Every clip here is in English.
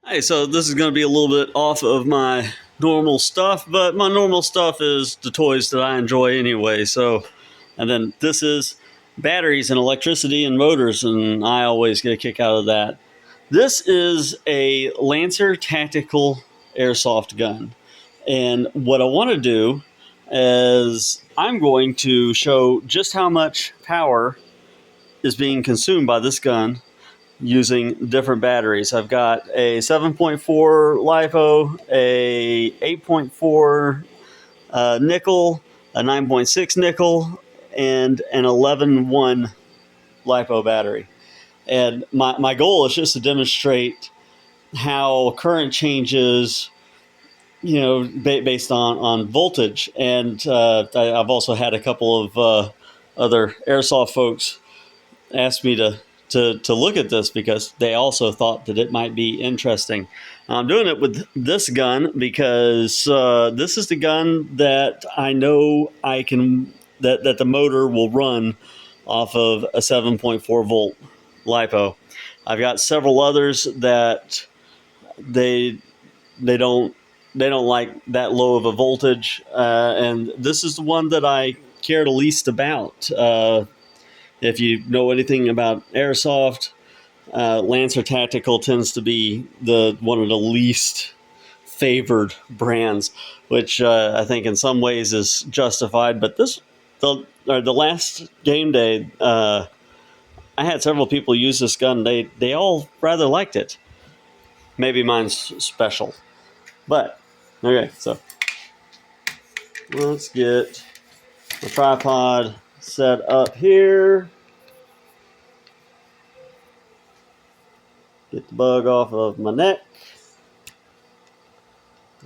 Hey, so this is going to be a little bit off of my normal stuff, but my normal stuff is the toys that I enjoy anyway. So, and then this is batteries and electricity and motors, and I always get a kick out of that. This is a Lancer tactical airsoft gun. And what I want to do is I'm going to show just how much power is being consumed by this gun using different batteries. I've got a 7.4 LiPo, a 8.4 nickel, a 9.6 nickel, and an 11.1 LiPo battery. And my goal is just to demonstrate how current changes, based on voltage. And I've also had a couple of other airsoft folks ask me to look at this because they also thought that it might be interesting. I'm doing it with this gun because this is the gun that I know I can that the motor will run off of a 7.4 volt lipo. I've got several others that they they don't they don't like that low of a voltage, and this is the one that I care the least about. If you know anything about airsoft, Lancer Tactical tends to be the one of the least favored brands, which I think in some ways is justified. But the last game day, I had several people use this gun. They all rather liked it. Maybe mine's special, but okay. So let's get the tripod set up here. Get the bug off of my neck.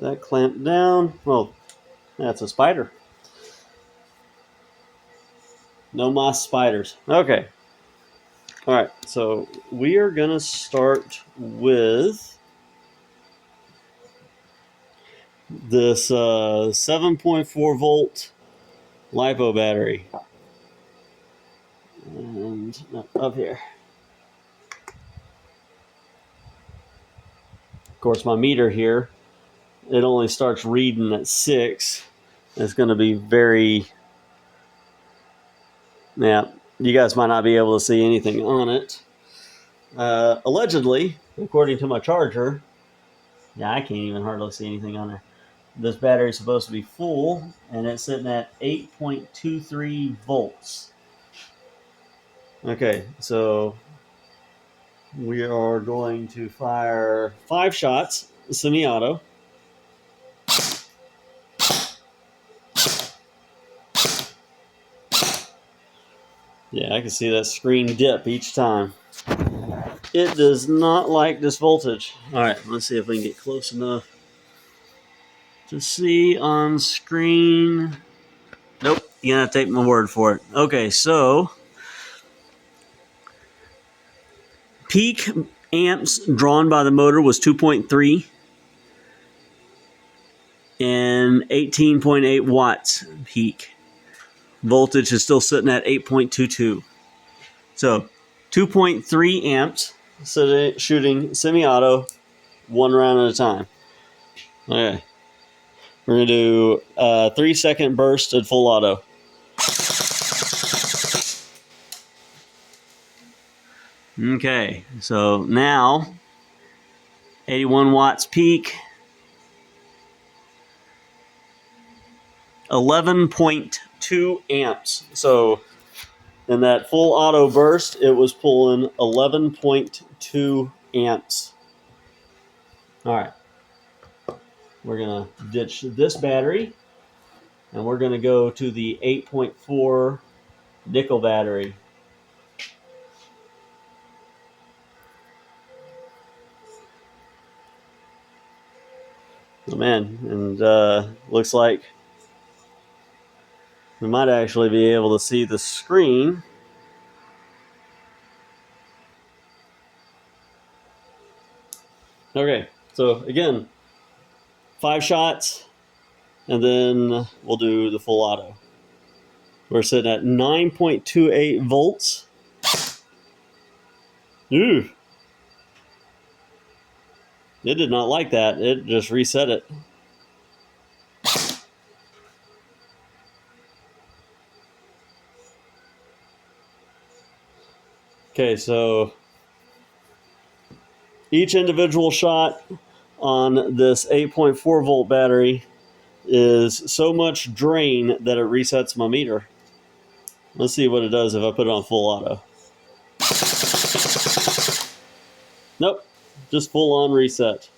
That clamped down. Well, that's a spider. No moss spiders. Okay. All right. So we are going to start with this 7.4 volt LiPo battery. And up here. Of course, my meter here, it only starts reading at 6. It's going to be very... Yeah, you guys might not be able to see anything on it. Allegedly, according to my charger, yeah, I can't even hardly see anything on there. This battery is supposed to be full, and it's sitting at 8.23 volts. Okay, so we are going to fire 5 shots, semi-auto. Yeah, I can see that screen dip each time. It does not like this voltage. All right, let's see if we can get close enough to see on screen. Nope, you're going to take my word for it. Okay, so peak amps drawn by the motor was 2.3 and 18.8 watts peak. Voltage is still sitting at 8.22. So 2.3 amps shooting semi-auto, 1 round at a time. Okay. We're going to do a 3-second burst at full auto. Okay, so now 81 watts peak, 11.2 amps. So in that full auto burst, it was pulling 11.2 amps. All right, we're going to ditch this battery, and we're going to go to the 8.4 nickel battery. Oh man, and looks like we might actually be able to see the screen. Okay, so again, 5 shots, and then we'll do the full auto. We're sitting at 9.28 volts. Ooh. It did not like that. It just reset it. Okay, so each individual shot on this 8.4 volt battery is so much drain that it resets my meter. Let's see what it does if I put it on full auto. Nope, just full on reset.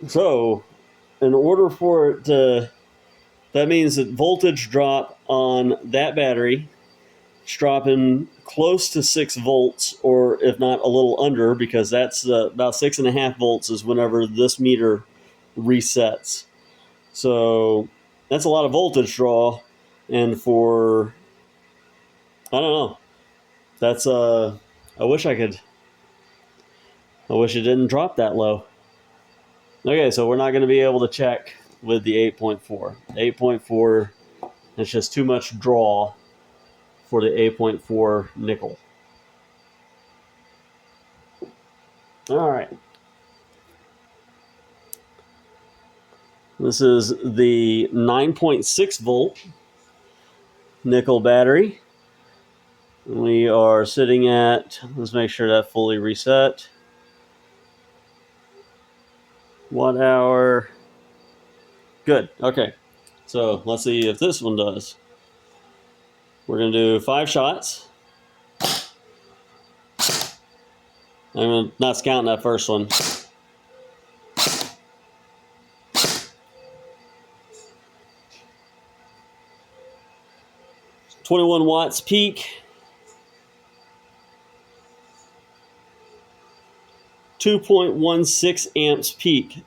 So, in order for it to, that means that voltage drop on that battery is dropping close to 6 volts, or if not a little under, because that's about 6.5 volts is whenever this meter resets. So that's a lot of voltage draw, and for, I don't know, that's I wish it didn't drop that low. Okay, so we're not going to be able to check with the 8.4. 8.4, it's just too much draw for the 8.4 nickel. All right. This is the 9.6 volt nickel battery. We are sitting at, let's make sure that fully reset. Watt hour. Good. Okay. So let's see if this one does. We're going to do 5 shots. I'm not counting that first one. 21 watts peak. 2.16 amps peak.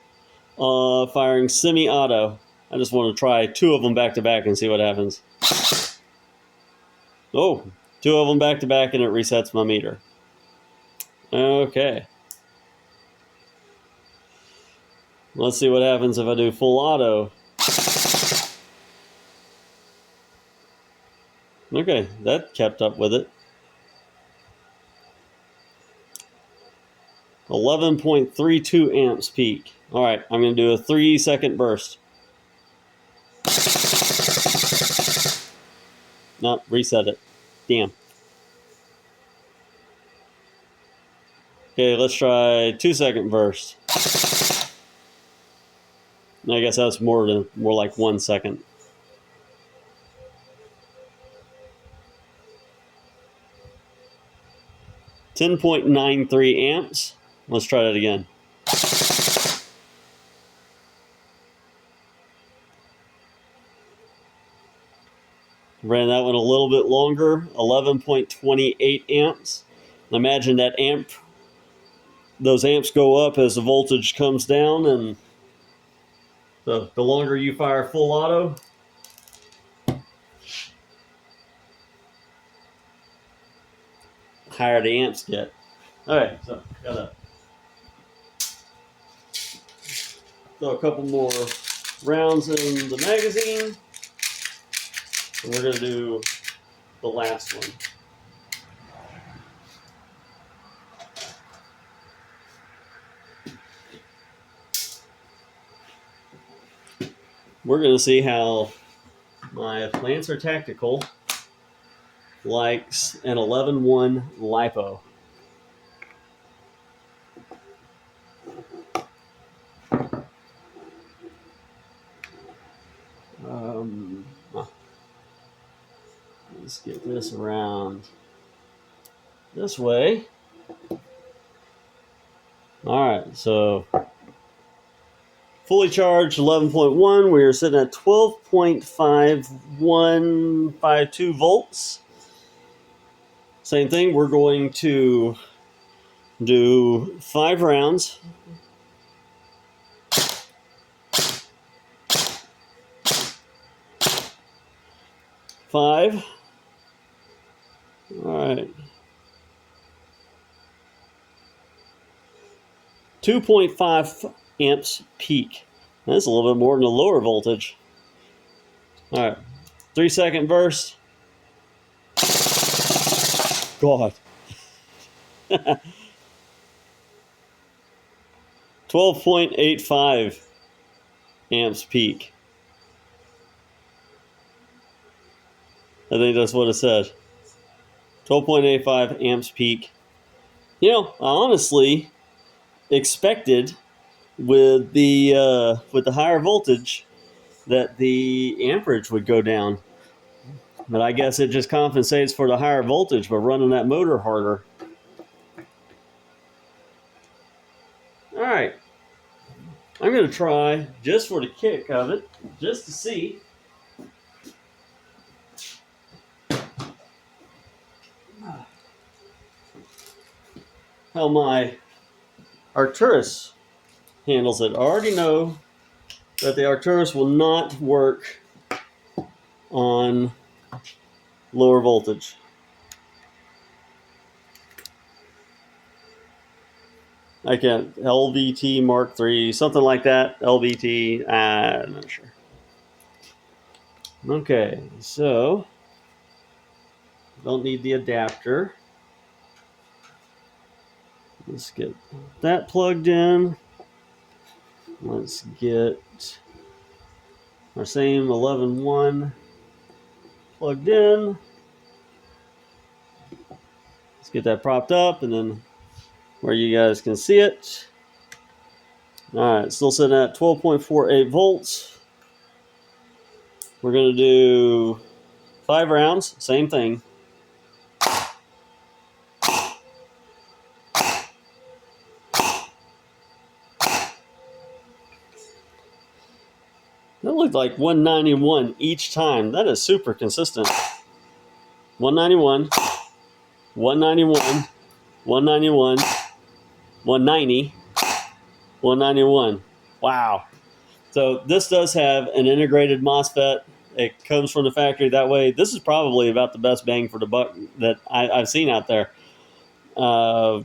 Firing semi-auto. I just want to try 2 of them back to back and see what happens. Oh, 2 of them back to back and it resets my meter. Okay. Let's see what happens if I do full auto. Okay, that kept up with it. 11.32 amps peak. All right, I'm going to do a 3-second burst. No, reset it. Damn. Okay, let's try 2-second burst. I guess that's more like 1 second. 10.93 amps. Let's try that again. Ran that one a little bit longer, 11.28 amps. Imagine that those amps go up as the voltage comes down, and the longer you fire full auto, higher the amps get. Alright, so gotta throw a couple more rounds in the magazine. And we're going to do the last one. We're going to see how my Lancer Tactical likes an 11.1 LiPo. Let's get this around this way. All right, so fully charged 11.1. We are sitting at 12.5152 volts. Same thing, we're going to do 5 rounds. Five. All right. 2.5 amps peak. That's a little bit more than the lower voltage. All right. 3-second burst. God. 12.85 amps peak. I think that's what it said. 12.85 amps peak. You know, I honestly expected with the higher voltage that the amperage would go down. But I guess it just compensates for the higher voltage by running that motor harder. All right. I'm going to try, just for the kick of it, just to see how my Arcturus handles it. I already know that the Arcturus will not work on lower voltage. I can't. LVT Mark III, something like that. LVT, I'm not sure. Okay, so don't need the adapter. Let's get that plugged in. Let's get our same 11.1 plugged in. Let's get that propped up, and then where you guys can see it. All right, still sitting at 12.48 volts. We're going to do 5 rounds, same thing. That looked like 191 each time. That is super consistent. 191, 191, 191, 190, 191. Wow. So this does have an integrated MOSFET. It comes from the factory that way. This is probably about the best bang for the buck that I've seen out there. And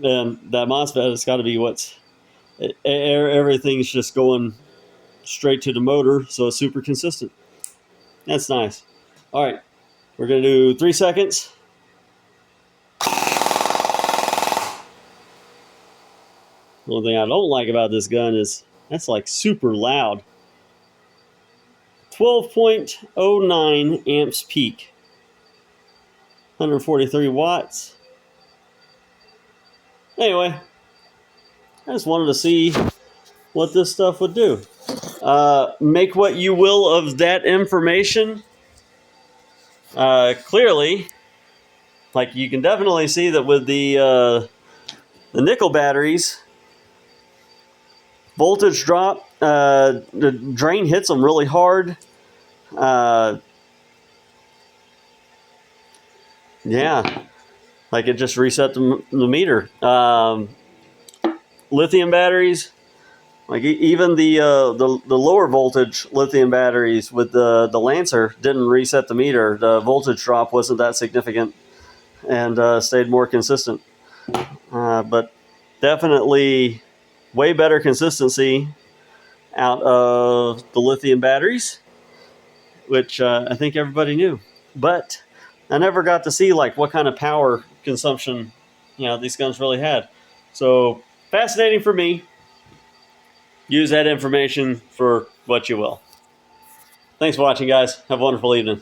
that MOSFET has got to be everything's just going straight to the motor, so it's super consistent. That's nice. All right, we're going to do 3 seconds. The only thing I don't like about this gun is that's like super loud. 12.09 amps peak. 143 watts. Anyway, I just wanted to see what this stuff would do. Make what you will of that information. Clearly, like you can definitely see that with the nickel batteries, voltage drop, the drain hits them really hard. Yeah, like it just reset the meter. Lithium batteries, like even the lower voltage lithium batteries with the Lancer didn't reset the meter. The voltage drop wasn't that significant and stayed more consistent. But definitely way better consistency out of the lithium batteries, which I think everybody knew. But I never got to see like what kind of power consumption these guns really had. So fascinating for me. Use that information for what you will. Thanks for watching, guys. Have a wonderful evening.